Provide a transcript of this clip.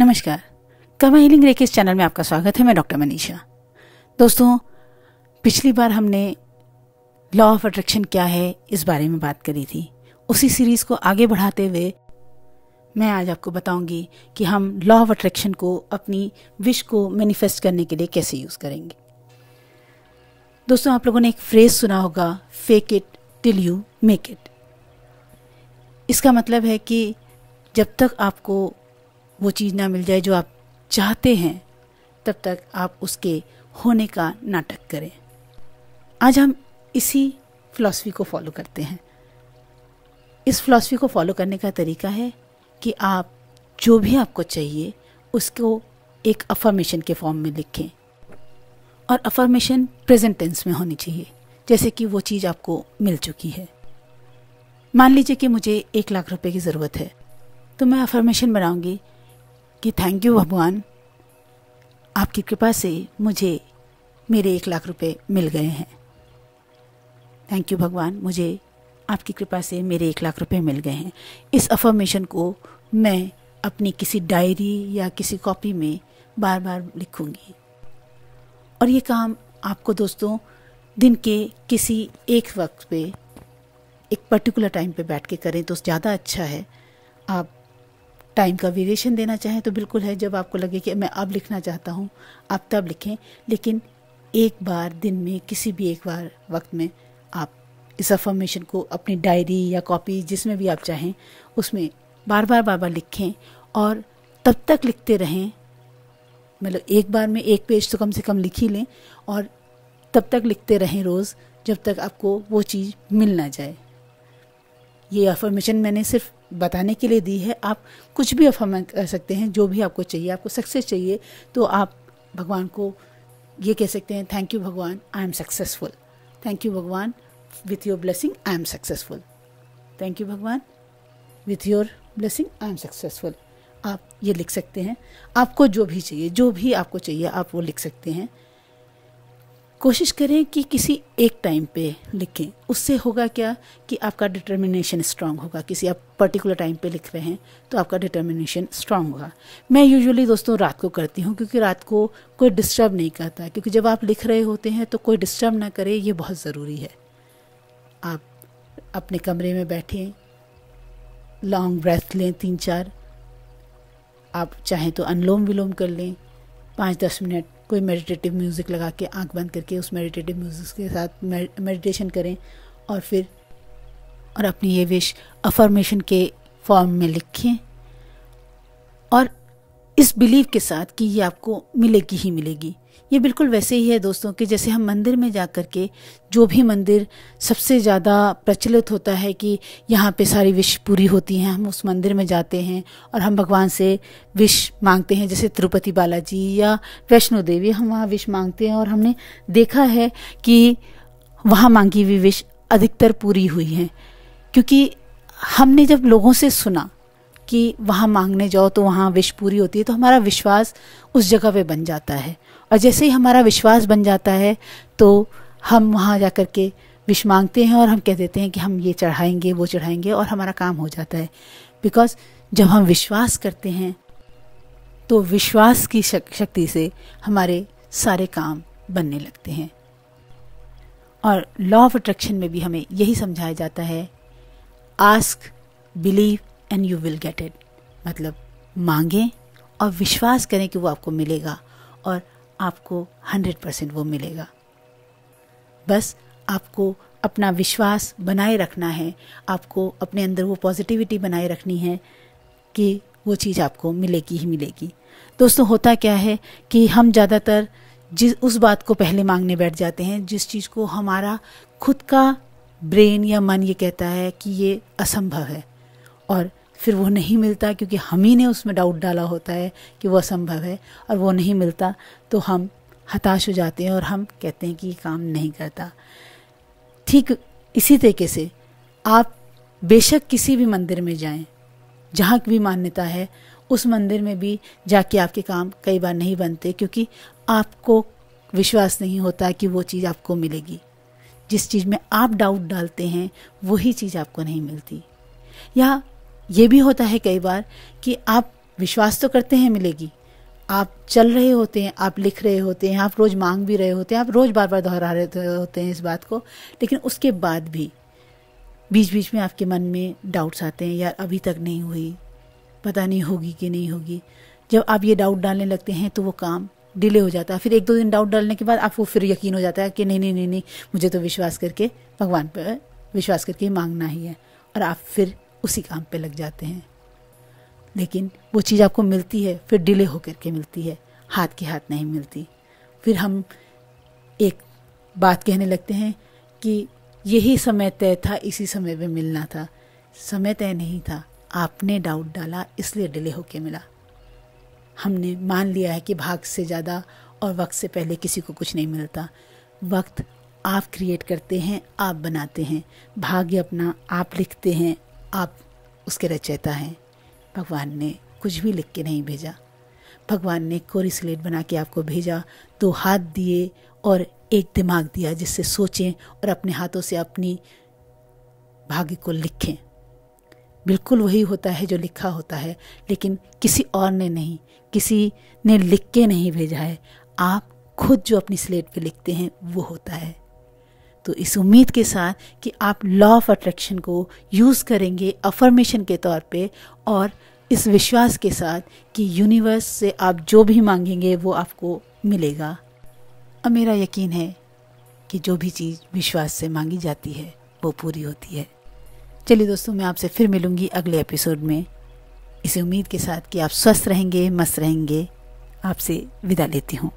नमस्कार, कर्मा हीलिंग रे के इस चैनल में आपका स्वागत है। मैं डॉक्टर मनीषा। दोस्तों, पिछली बार हमने लॉ ऑफ अट्रैक्शन क्या है इस बारे में बात करी थी। उसी सीरीज को आगे बढ़ाते हुए मैं आज आपको बताऊंगी कि हम लॉ ऑफ अट्रैक्शन को अपनी विश को मैनिफेस्ट करने के लिए कैसे यूज करेंगे। दोस्तों, आप लोगों ने एक फ्रेज सुना होगा, fake it till you make it. इसका मतलब है कि जब तक आपको वो चीज़ ना मिल जाए जो आप चाहते हैं, तब तक आप उसके होने का नाटक करें। आज हम इसी फिलॉसफी को फॉलो करते हैं। इस फिलॉसफी को फॉलो करने का तरीका है कि आप जो भी आपको चाहिए उसको एक अफर्मेशन के फॉर्म में लिखें, और अफर्मेशन प्रेजेंट टेंस में होनी चाहिए, जैसे कि वो चीज़ आपको मिल चुकी है। मान लीजिए कि मुझे 1 लाख रुपए की ज़रूरत है, तो मैं अफर्मेशन बनाऊंगी कि थैंक यू भगवान, आपकी कृपा से मुझे मेरे 1 लाख रुपए मिल गए हैं। थैंक यू भगवान, मुझे आपकी कृपा से मेरे 1 लाख रुपए मिल गए हैं। इस अफर्मेशन को मैं अपनी किसी डायरी या किसी कॉपी में बार बार लिखूंगी। और ये काम आपको दोस्तों दिन के किसी एक वक्त पे, एक पर्टिकुलर टाइम पे बैठ के करें तो ज़्यादा अच्छा है। आप टाइम का वेरिएशन देना चाहें तो बिल्कुल है, जब आपको लगे कि मैं अब लिखना चाहता हूँ आप तब लिखें, लेकिन एक बार दिन में किसी भी एक बार वक्त में आप इस अफर्मेशन को अपनी डायरी या कॉपी जिसमें भी आप चाहें उसमें बार बार लिखें, और तब तक लिखते रहें। मतलब एक बार में 1 पेज तो कम से कम लिख ही लें, और तब तक लिखते रहें रोज़ जब तक आपको वो चीज़ मिल ना जाए। ये अफर्मेशन मैंने सिर्फ बताने के लिए दी है। आप कुछ भी अफर्म कर सकते हैं, जो भी आपको चाहिए। आपको सक्सेस चाहिए तो आप भगवान को ये कह सकते हैं, thank you Bhagwan, I am successful. Thank you Bhagwan, with your blessing I am successful. Thank you Bhagwan, with your blessing I am successful. आप ये लिख सकते हैं। आपको जो भी चाहिए, जो भी आपको चाहिए आप वो लिख सकते हैं। कोशिश करें कि किसी एक टाइम पे लिखें। उससे होगा क्या कि आपका डिटर्मिनेशन स्ट्रांग होगा। किसी आप पर्टिकुलर टाइम पे लिख रहे हैं तो आपका डिटर्मिनेशन स्ट्रांग होगा। मैं यूजुअली दोस्तों रात को करती हूँ, क्योंकि रात को कोई डिस्टर्ब नहीं करता, क्योंकि जब आप लिख रहे होते हैं तो कोई डिस्टर्ब ना करे, ये बहुत ज़रूरी है। आप अपने कमरे में बैठें, लॉन्ग ब्रेथ लें 3-4। आप चाहें तो अनुलोम विलोम कर लें 5-10 मिनट। कोई मेडिटेटिव म्यूज़िक लगा के आंख बंद करके उस मेडिटेटिव म्यूज़िक के साथ मेडिटेशन करें, और अपनी ये विश अफर्मेशन के फॉर्म में लिखें, और इस बिलीव के साथ कि ये आपको मिलेगी ही मिलेगी। ये बिल्कुल वैसे ही है दोस्तों कि जैसे हम मंदिर में जा कर के, जो भी मंदिर सबसे ज़्यादा प्रचलित होता है कि यहाँ पे सारी विश पूरी होती हैं, हम उस मंदिर में जाते हैं और हम भगवान से विश मांगते हैं। जैसे तिरुपति बालाजी या वैष्णो देवी, हम वहाँ विश मांगते हैं, और हमने देखा है कि वहाँ मांगी हुई विश अधिकतर पूरी हुई हैं, क्योंकि हमने जब लोगों से सुना कि वहाँ मांगने जाओ तो वहाँ विश पूरी होती है, तो हमारा विश्वास उस जगह पे बन जाता है। और जैसे ही हमारा विश्वास बन जाता है तो हम वहाँ जा कर के विश मांगते हैं, और हम कह देते हैं कि हम ये चढ़ाएंगे वो चढ़ाएंगे, और हमारा काम हो जाता है। बिकॉज जब हम विश्वास करते हैं तो विश्वास की शक्ति से हमारे सारे काम बनने लगते हैं। और लॉ ऑफ अट्रैक्शन में भी हमें यही समझाया जाता है, ask, believe and you will get it. मतलब मांगें और विश्वास करें कि वो आपको मिलेगा, और आपको 100% वो मिलेगा। बस आपको अपना विश्वास बनाए रखना है, आपको अपने अंदर वो पॉजिटिविटी बनाए रखनी है कि वो चीज़ आपको मिलेगी ही मिलेगी। दोस्तों, होता क्या है कि हम ज़्यादातर उस बात को पहले मांगने बैठ जाते हैं जिस चीज़ को हमारा खुद का ब्रेन या मन ये कहता है कि ये असंभव है, और फिर वो नहीं मिलता, क्योंकि हम ही ने उसमें डाउट डाला होता है कि वो असंभव है, और वो नहीं मिलता तो हम हताश हो जाते हैं और हम कहते हैं कि ये काम नहीं करता। ठीक इसी तरीके से आप बेशक किसी भी मंदिर में जाएं, जहाँ भी मान्यता है उस मंदिर में भी जाके आपके काम कई बार नहीं बनते, क्योंकि आपको विश्वास नहीं होता कि वो चीज़ आपको मिलेगी। जिस चीज़ में आप डाउट डालते हैं वही चीज़ आपको नहीं मिलती। या ये भी होता है कई बार कि आप विश्वास तो करते हैं मिलेगी, आप चल रहे होते हैं, आप लिख रहे होते हैं, आप रोज़ मांग भी रहे होते हैं, आप रोज़ बार बार दोहरा रहे होते हैं इस बात को, लेकिन उसके बाद भी बीच बीच में आपके मन में डाउट्स आते हैं, यार अभी तक नहीं हुई, पता नहीं होगी कि नहीं होगी। जब आप ये डाउट डालने लगते हैं तो वो काम डिले हो जाता है। फिर 1-2 दिन डाउट डालने के बाद आपको फिर यकीन हो जाता है कि नहीं, मुझे तो विश्वास करके भगवान पर विश्वास करके मांगना ही है, और आप फिर उसी काम पे लग जाते हैं। लेकिन वो चीज़ आपको मिलती है, फिर डिले होकर के मिलती है, हाथ के हाथ नहीं मिलती। फिर हम एक बात कहने लगते हैं कि यही समय तय था, इसी समय पे मिलना था। समय तय नहीं था, आपने डाउट डाला इसलिए डिले होके मिला। हमने मान लिया है कि भाग से ज़्यादा और वक्त से पहले किसी को कुछ नहीं मिलता। वक्त आप क्रिएट करते हैं, आप बनाते हैं, भाग्य अपना आप लिखते हैं, आप उसके रचयिता हैं। भगवान ने कुछ भी लिख के नहीं भेजा, भगवान ने कोरी स्लेट बना के आपको भेजा, 2 हाथ दिए और एक दिमाग दिया जिससे सोचें और अपने हाथों से अपनी भाग्य को लिखें। बिल्कुल वही होता है जो लिखा होता है, लेकिन किसी और ने नहीं, किसी ने लिख के नहीं भेजा है, आप खुद जो अपनी स्लेट पे लिखते हैं वो होता है। तो इस उम्मीद के साथ कि आप लॉ ऑफ अट्रैक्शन को यूज़ करेंगे अफर्मेशन के तौर पे, और इस विश्वास के साथ कि यूनिवर्स से आप जो भी मांगेंगे वो आपको मिलेगा। अब मेरा यकीन है कि जो भी चीज़ विश्वास से मांगी जाती है वो पूरी होती है। चलिए दोस्तों, मैं आपसे फिर मिलूँगी अगले एपिसोड में, इस उम्मीद के साथ कि आप स्वस्थ रहेंगे, मस्त रहेंगे। आपसे विदा लेती हूँ।